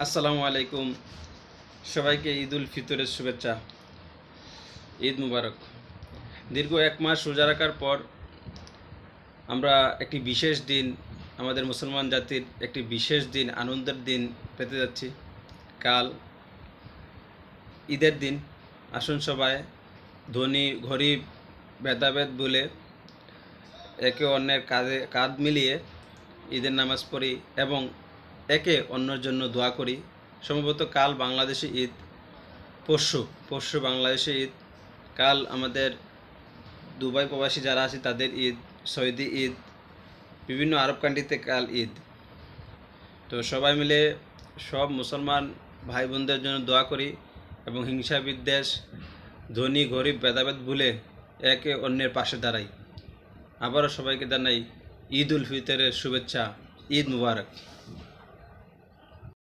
আসসালামু আলাইকুম। সবাইকে ঈদ উল ফিতরের শুভেচ্ছা। ঈদ মুবারক। দীর্ঘ এক মাস রোজা রাখার পর আমরা একটি বিশেষ দিন, আমাদের মুসলমান জাতির একটি বিশেষ দিন, আনন্দের দিন পেতে যাচ্ছি। কাল ঈদের দিন। আসুন সবাই ধনী গরিব ভেদাভেদ ভুলে একে অন্যের কাঁধ মিলিয়ে ঈদের নামাজ পড়ি এবং একে অন্যের জন্য দোয়া করি। সম্ভবত কাল বাংলাদেশে ঈদ, পরশু বাংলাদেশে ঈদ, কাল আমাদের দুবাই প্রবাসী যারা আছে তাদের ঈদ, সৌদি ঈদ, বিভিন্ন আরব কান্ট্রিতে কাল ঈদ। তো সবাই মিলে সব মুসলমান ভাই বোনদের জন্য দোয়া করি এবং হিংসা বিদ্বেষ, ধনী গরিব ভেদাভেদ ভুলে একে অন্যের পাশে দাঁড়াই। আবারও সবাইকে জানাই ঈদ উল ফিতরের শুভেচ্ছা। ঈদ মুবারক।